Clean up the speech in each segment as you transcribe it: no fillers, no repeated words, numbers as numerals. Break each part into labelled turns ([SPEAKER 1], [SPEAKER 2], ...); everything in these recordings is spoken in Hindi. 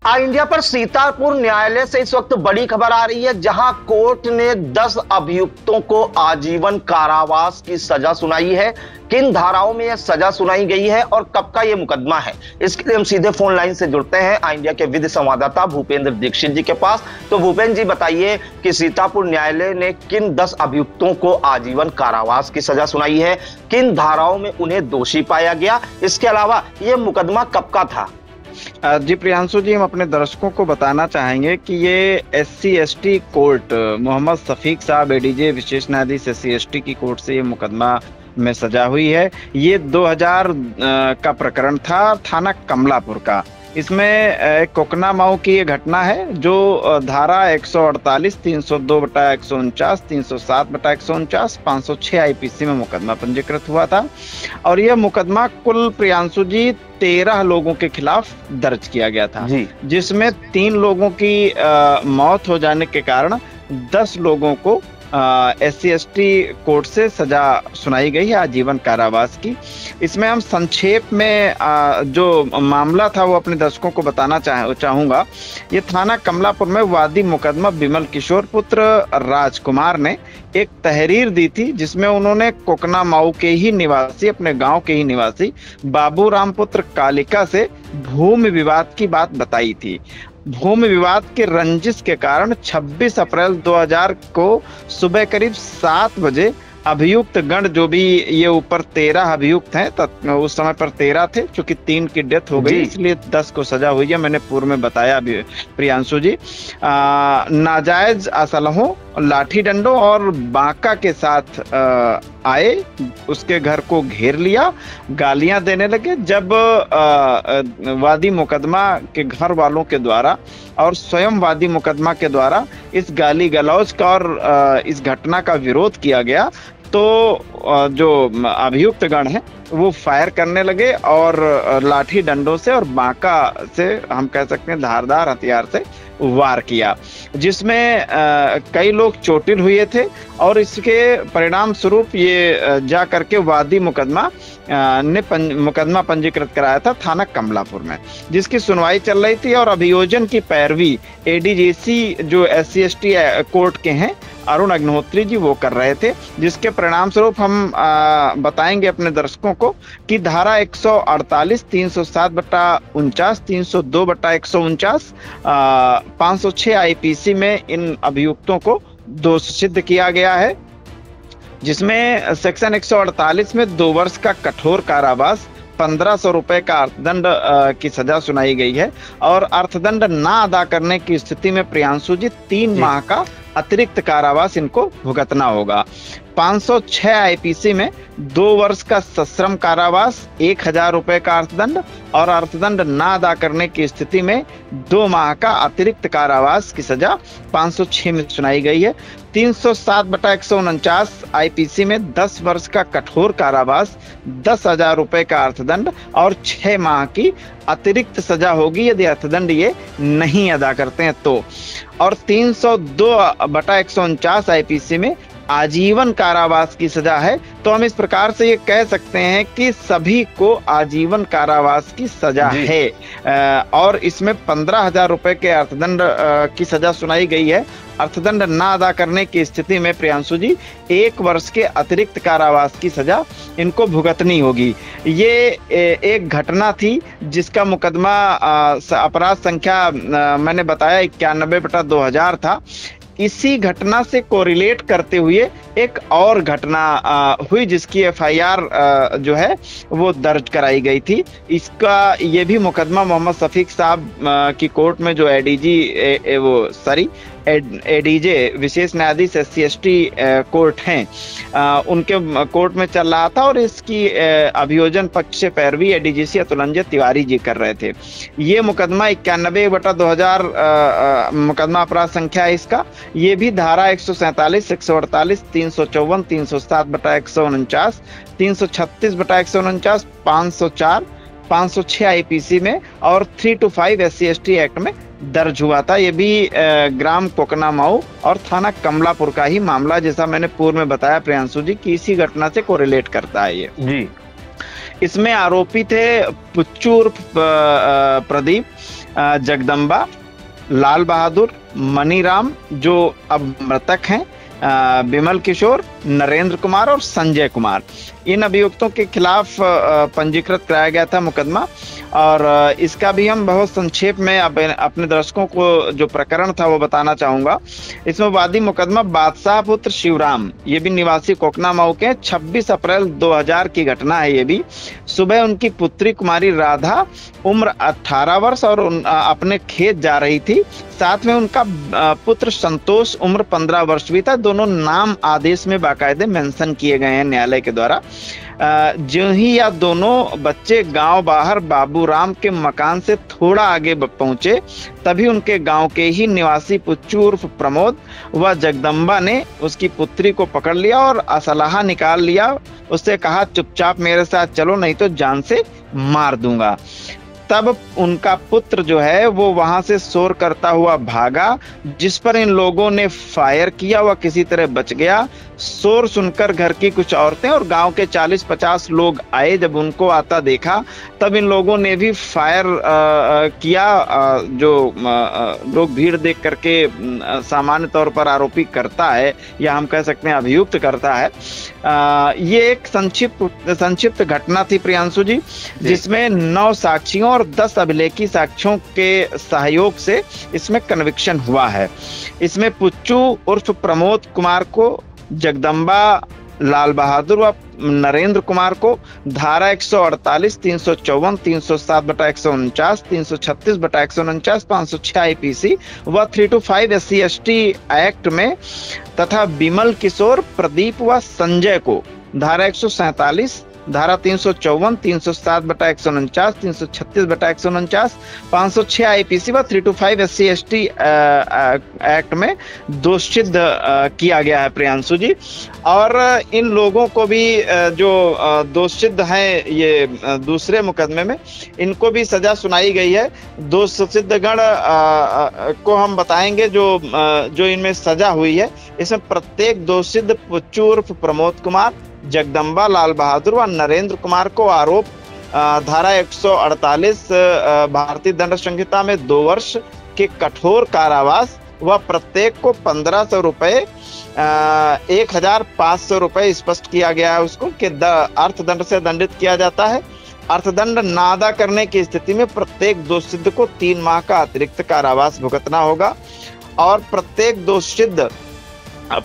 [SPEAKER 1] इंडिया पर सीतापुर न्यायालय से इस वक्त बड़ी खबर आ रही है, जहां कोर्ट ने 10 अभियुक्तों को आजीवन कारावास की सजा सुनाई है। किन धाराओं में यह सजा सुनाई गई है और कब का यह मुकदमा है, इसके लिए हम सीधे फोन लाइन से जुड़ते हैं इंडिया के विधि संवाददाता भूपेंद्र दीक्षित जी के पास। तो भूपेंद्र जी बताइए कि सीतापुर न्यायालय ने किन 10 अभियुक्तों को आजीवन कारावास की सजा सुनाई है, किन धाराओं में उन्हें दोषी पाया गया, इसके अलावा यह मुकदमा कब का था।
[SPEAKER 2] जी प्रियांशु जी, हम अपने दर्शकों को बताना चाहेंगे कि ये SC/ST कोर्ट मोहम्मद सफीक साहब एडीजे विशेष न्यायाधीश SC/ST की कोर्ट से ये मुकदमा में सजा हुई है। ये 2000 का प्रकरण था, थाना कमलापुर का। इसमें कोकना माऊ की ये घटना है जो धारा 148, 302/149, 307/149, 506 IPC में मुकदमा पंजीकृत हुआ था। और यह मुकदमा कुल प्रियांशु जी 13 लोगों के खिलाफ दर्ज किया गया था, जिसमें 3 लोगों की मौत हो जाने के कारण 10 लोगों को SC/ST कोर्ट से सजा सुनाई गई है आजीवन कारावास की। इसमें हम संक्षेप में जो मामला था वो अपने दर्शकों को बताना चाहूंगा। ये थाना कमलापुर में वादी मुकदमा विमल किशोर पुत्र राजकुमार ने एक तहरीर दी थी, जिसमें उन्होंने कोकना माऊ के ही निवासी, अपने गांव के ही निवासी बाबू राम पुत्र कालिका से भूमि विवाद की बात बताई थी। भूमि विवाद के रंजिश के कारण 26 अप्रैल 2000 को सुबह करीब 7 बजे अभियुक्त गण, जो भी ये ऊपर 13 अभियुक्त हैं, उस समय पर 13 थे, क्योंकि 3 की डेथ हो गई इसलिए 10 को सजा हुई है। मैंने पूर्व में बताया अभी प्रियांशु जी। नाजायज असलहों, लाठी डंडों और बांका के साथ आए, उसके घर को घेर लिया, गालियां देने लगे। जब वादी मुकदमा के घर वालों के द्वारा और स्वयं वादी मुकदमा के द्वारा इस गाली गलौज का और इस घटना का विरोध किया गया, तो जो अभियुक्त गण है वो फायर करने लगे और लाठी डंडों से और बांका से, हम कह सकते हैं धारदार हथियार से वार किया, जिसमें कई लोग चोटिल हुए थे। और इसके परिणाम स्वरूप ये जा करके वादी मुकदमा ने मुकदमा पंजीकृत कराया था थाना कमलापुर में, जिसकी सुनवाई चल रही थी। और अभियोजन की पैरवी ADJC जो SC/ST कोर्ट के हैं अरुण अग्निहोत्री जी वो कर रहे थे, जिसके परिणाम स्वरूप हम बताएंगे अपने दर्शकों को कि धारा 148, 307/49, 302/149, 506 IPC में इन अभियुक्तों को दोष सिद्ध किया गया है, जिसमें सेक्शन 148 में 2 वर्ष का कठोर कारावास, 1500 रुपए का अर्थदंड की सजा सुनाई गई है। और अर्थदंड ना अदा करने की स्थिति में प्रियांशु जी 3 माह का अतिरिक्त कारावास इनको भुगतना होगा। 506 IPC में 2 वर्ष का सश्रम कारावास, 1000 रुपए का अर्थदंड और अर्थदंड ना अदा करने की स्थिति में 2 माह का अतिरिक्त कारावास की सजा 506 में सुनाई गई है। 307/149 IPC में 10 वर्ष का कठोर कारावास, 10,000 रुपए का अर्थदंड और 6 माह की अतिरिक्त सजा होगी यदि अर्थदंड ये नहीं अदा करते हैं तो। और 302/149 IPC में आजीवन कारावास की सजा है। तो हम इस प्रकार से ये कह सकते हैं कि सभी को आजीवन कारावास की सजा है। और इसमें 15,000 रुपए के अर्थदंड की सजा सुनाई गई है। अर्थदंड ना अदा करने की स्थिति में प्रियांशु जी 1 वर्ष के अतिरिक्त कारावास की सजा इनको भुगतनी होगी। ये एक घटना थी जिसका मुकदमा अपराध संख्या मैंने बताया 91/2000 था। इसी घटना से कोरिलेट करते हुए एक और घटना हुई जिसकी FIR जो है वो दर्ज कराई गई थी। इसका ये भी मुकदमा मोहम्मद सफीक साहब की कोर्ट में जो ADJ विशेष न्यायाधीश SC/ST कोर्ट हैं उनके कोर्ट में चल रहा था। और इसकी अभियोजन पक्ष से पैरवी ADGC अतुलंजय तिवारी जी कर रहे थे। ये मुकदमा 91/2000 मुकदमा अपराध संख्या है इसका। ये भी धारा 147, 148, 354, 307/149, 336/149, 504, 506 IPC में और 3 to 5 SC/ST एक्ट में दर्ज हुआ था। ये भी ग्राम कोकना माऊ और थाना कमलापुर का ही मामला, जैसा मैंने पूर्व में बताया प्रियांशु जी की इसी घटना से कोरिलेट करता है ये जी। इसमें आरोपी थे पुच्चू उर्फ प्रदीप, जगदम्बा, लाल बहादुर, मनीराम जो अब मृतक हैं, बिमल किशोर, नरेंद्र कुमार और संजय कुमार, इन अभियुक्तों के खिलाफ पंजीकृत कराया गया था मुकदमा। और इसका भी हम बहुत संक्षेप में अपने दर्शकों को जो प्रकरण था वो बताना चाहूंगा। इसमें वादी मुकदमा बादशाह पुत्र शिवराम, ये भी निवासी कोकना मऊ के, 26 अप्रैल 2000 की घटना है। ये भी सुबह उनकी पुत्री कुमारी राधा उम्र 18 वर्ष और अपने खेत जा रही थी। साथ में उनका पुत्र संतोष उम्र 15 वर्ष भी था। दोनों नाम आदेश में बाकायदे मेंशन किए गए हैं न्यायालय के द्वारा। जो ही यह दोनों बच्चे गांव बाहर बाबूराम के मकान से थोड़ा आगे पहुंचे, तभी उनके गांव के ही निवासी पुच्चू उर्फ प्रमोद व जगदम्बा ने उसकी पुत्री को पकड़ लिया और असलाहा निकाल लिया। उससे कहा, चुपचाप मेरे साथ चलो नहीं तो जान से मार दूंगा। तब उनका पुत्र जो है वो वहां से शोर करता हुआ भागा, जिस पर इन लोगों ने फायर किया। वह किसी तरह बच गया। शोर सुनकर घर की कुछ औरतें और गांव के 40-50 लोग आए। जब उनको आता देखा तब इन लोगों ने भी फायर किया। जो लोग भीड़ देख करके सामान्य तौर पर आरोपी करता है या हम कह सकते हैं अभियुक्त करता है। ये एक संक्षिप्त घटना थी प्रियांशु जी, जिसमें 9 साक्षियों और 10 अभिलेखी साक्ष्यों के सहयोग से इसमें कन्विक्शन हुआ है। इसमें पुच्चू उर्फ प्रमोद कुमार को, जगदम्बा, लाल बहादुर व नरेंद्र कुमार को धारा 148, 354, 307/149, 336/149, 506 आईपीसी व 325 SC/ST एक्ट में तथा बिमल किशोर, प्रदीप व संजय को धारा 147, धारा 354, 307/149, 336/149, 506 आईपीसी व 325 SC/ST एक्ट में दोषित किया गया है प्रियांशु जी। और इन लोगों को भी जो दोषित हैं ये दूसरे मुकदमे में, इनको भी सजा सुनाई गई है। दोषित गण को हम बताएंगे जो इनमें सजा हुई है। इसमें प्रत्येक दोषित पुच्चू उर्फ प्रमोद कुमार, जगदम्बा, लाल बहादुर व नरेंद्र कुमार को आरोप धारा 148 भारतीय दंड संहिता में 2 वर्ष के कठोर कारावास व प्रत्येक को 1500 रुपए 1500 रुपए स्पष्ट किया गया है उसको कि अर्थदंड से दंडित किया जाता है। अर्थदंड ना अदा करने की स्थिति में प्रत्येक दोषित को 3 माह का अतिरिक्त कारावास भुगतना होगा। और प्रत्येक दोषित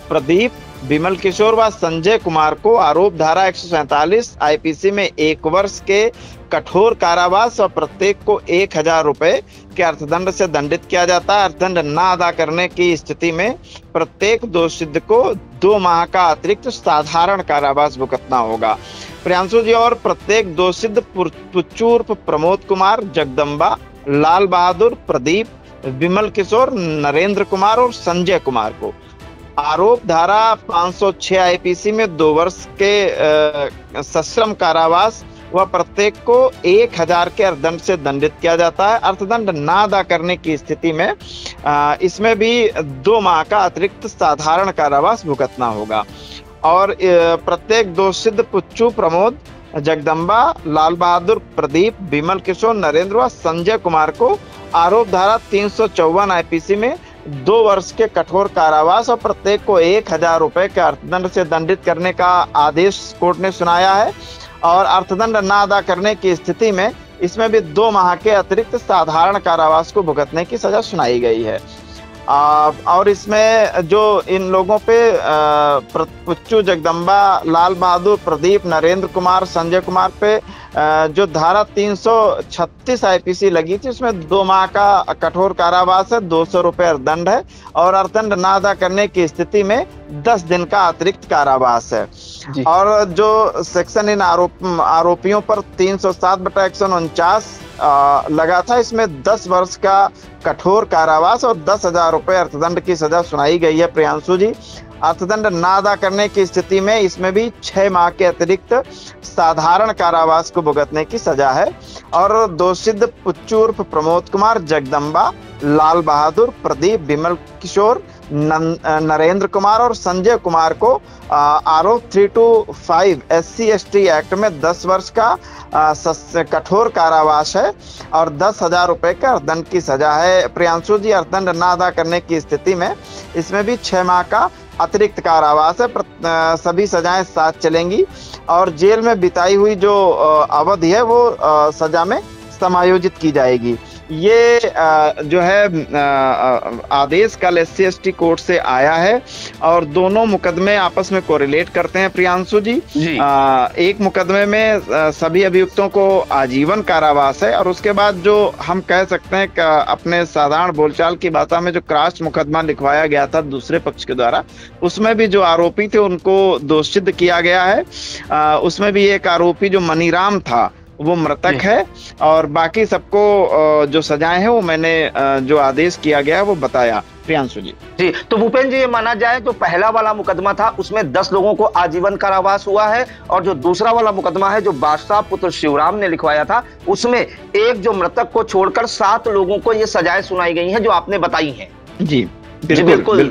[SPEAKER 2] प्रदीप, बिमल किशोर व संजय कुमार को आरोप धारा 147 आईपीसी में 1 वर्ष के कठोर कारावास और प्रत्येक को 1000 रुपए के अर्थदंड से दंडित किया जाता है। अर्थदंड ना अदा करने की स्थिति में प्रत्येक दोषित को 2 माह का अतिरिक्त साधारण कारावास भुगतना होगा प्रियांशु जी। और प्रत्येक दोषित पुच्चू उर्फ प्रमोद कुमार, जगदम्बा, लाल बहादुर, प्रदीप, बिमल किशोर, नरेंद्र कुमार और संजय कुमार को आरोप धारा 506 आईपीसी में 2 वर्ष के सश्रम कारावास व प्रत्येक को 1000 के अर्थदंड से दंडित किया जाता है। अर्थदंड ना अदा करने की स्थिति में इसमें भी 2 माह का अतिरिक्त साधारण कारावास भुगतना होगा। और प्रत्येक दोषित पुच्चू प्रमोद, जगदम्बा, लाल बहादुर, प्रदीप, बिमल किशोर, नरेंद्र व संजय कुमार को आरोप धारा 354 आईपीसी में 2 वर्ष के कठोर कारावास और प्रत्येक को 1000 रुपए के अर्थदंड से दंडित करने का आदेश कोर्ट ने सुनाया है। और अर्थदंड ना अदा करने की स्थिति में इसमें भी 2 माह के अतिरिक्त साधारण कारावास को भुगतने की सजा सुनाई गई है। और इसमें जो इन लोगों पे पुच्चू, जगदम्बा, लाल बहादुर, प्रदीप, नरेंद्र कुमार, संजय कुमार पे जो धारा 336 आईपीसी लगी थी उसमें 2 माह का कठोर कारावास है, 200 रुपए अर्थदंड है और अर्थदंड ना अदा करने की स्थिति में 10 दिन का अतिरिक्त कारावास है। और जो सेक्शन इन आरोपियों पर 307/149 लगा था, इसमें 10 वर्ष का कठोर कारावास और 10,000 रुपए अर्थदंड की सजा सुनाई गई है प्रियांशु जी। अर्थदंड ना अदा करने की स्थिति में इसमें भी 6 माह के अतिरिक्त साधारण कारावास को भुगतने की सजा है। और दोषित पुच्चू उर्फ प्रमोद कुमार, जगदम्बा, लाल बहादुर, प्रदीप, विमल किशोर, नरेंद्र कुमार और संजय कुमार को आरोप 325 SC/ST एक्ट में 10 वर्ष का कठोर कारावास है और 10,000 रुपए का अर्थदंड की सजा है। प्रियांशु जी, अर्थदंड ना अदा करने की स्थिति में इसमें भी 6 माह का अतिरिक्त कारावास है। सभी सजाएं साथ चलेंगी और जेल में बिताई हुई जो अवधि है वो सजा में समायोजित की जाएगी। ये जो है आदेश कल SC/ST कोर्ट से आया है और दोनों मुकदमे आपस में कोरिलेट करते हैं प्रियांशु जी। एक मुकदमे में सभी अभियुक्तों को आजीवन कारावास है और उसके बाद जो हम कह सकते हैं कि अपने साधारण बोलचाल की भाषा में जो क्रॉस मुकदमा लिखवाया गया था दूसरे पक्ष के द्वारा, उसमें भी जो आरोपी थे उनको दोषित किया गया है। उसमें भी एक आरोपी जो मनीराम था वो मृतक है और बाकी सबको जो सजाएं हैं वो मैंने जो आदेश किया गया है वो बताया प्रियांशु जी।
[SPEAKER 1] जी, तो भूपेंद्र जी, ये माना जाए जो पहला वाला मुकदमा था उसमें 10 लोगों को आजीवन कारावास हुआ है और जो दूसरा वाला मुकदमा है जो बादशाह पुत्र शिवराम ने लिखवाया था उसमें एक जो मृतक को छोड़कर 7 लोगों को ये सजाएं सुनाई गई हैं जो आपने बताई हैं।
[SPEAKER 2] जी
[SPEAKER 1] बिल्कुल।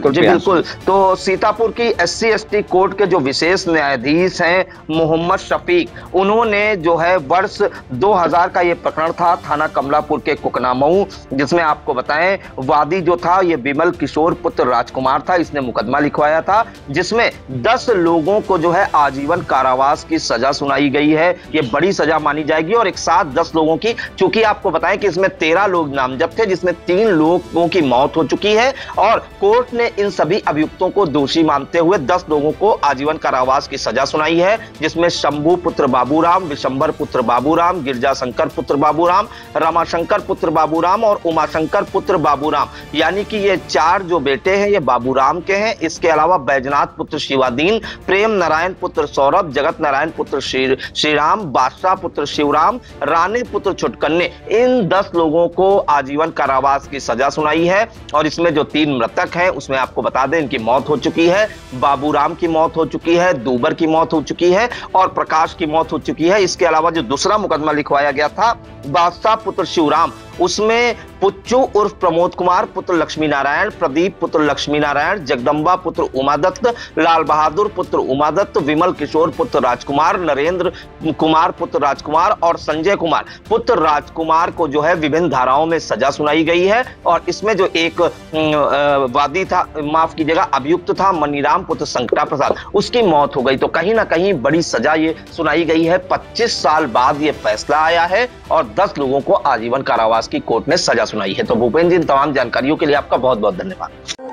[SPEAKER 1] तो सीतापुर की SC/ST कोर्ट के जो विशेष न्यायाधीश हैं मोहम्मद शफीक, उन्होंने जो है वर्ष 2000 का ये प्रकरण था थाना कमलापुर के कुकनामऊ, जिसमें आपको बताएं वादी जो था ये विमल किशोर पुत्र राजकुमार था, इसने मुकदमा लिखवाया था जिसमें 10 लोगों को जो है आजीवन कारावास की सजा सुनाई गई है। ये बड़ी सजा मानी जाएगी और एक साथ 10 लोगों की, चूंकि आपको बताएं कि इसमें 13 लोग नामजद थे जिसमें 3 लोगों की मौत हो चुकी है और कोर्ट ने इन सभी अभियुक्तों को दोषी मानते हुए 10 लोगों को आजीवन कारावास की सजा सुनाई है, जिसमें शंभू पुत्र बाबूराम, विशंबर पुत्र बाबूराम, गिरजाशंकर पुत्र बाबूराम, रमाशंकर पुत्र बाबूराम और उमाशंकर पुत्र बाबूराम, यानी कि ये 4 जो बेटे हैं ये बाबूराम के हैं। इसके अलावा बैजनाथ पुत्र शिवादीन, प्रेम नारायण पुत्र सौरभ, जगत नारायण पुत्र श्रीराम, बादशाह पुत्र शिवराम, रानी पुत्र छुटकन्ने, इन 10 लोगों को आजीवन कारावास की सजा सुनाई है। और इसमें जो 3 मृतक हैं उसमें आपको बता दें इनकी मौत हो चुकी है। बाबूराम की मौत हो चुकी है, दूबर की मौत हो चुकी है और प्रकाश की मौत हो चुकी है। इसके अलावा जो दूसरा मुकदमा लिखवाया गया था बादशाह पुत्र शिवराम, उसमें पुच्चू उर्फ प्रमोद कुमार पुत्र लक्ष्मी नारायण, प्रदीप पुत्र लक्ष्मी नारायण, जगदम्बा पुत्र उमादत्त, लाल बहादुर पुत्र उमादत्त, विमल किशोर पुत्र राजकुमार, नरेंद्र कुमार पुत्र राजकुमार और संजय कुमार पुत्र राजकुमार को जो है विभिन्न धाराओं में सजा सुनाई गई है। और इसमें जो एक वादी था, माफ कीजिएगा अभियुक्त था मनीराम पुत्र संकटा प्रसाद, उसकी मौत हो गई। तो कहीं ना कहीं बड़ी सजा ये सुनाई गई है। 25 साल बाद ये फैसला आया है और 10 लोगों को आजीवन कारावास की कोर्ट ने सजा सुनाई है। तो भूपेंद्र जी, तमाम जानकारियों के लिए आपका बहुत बहुत धन्यवाद।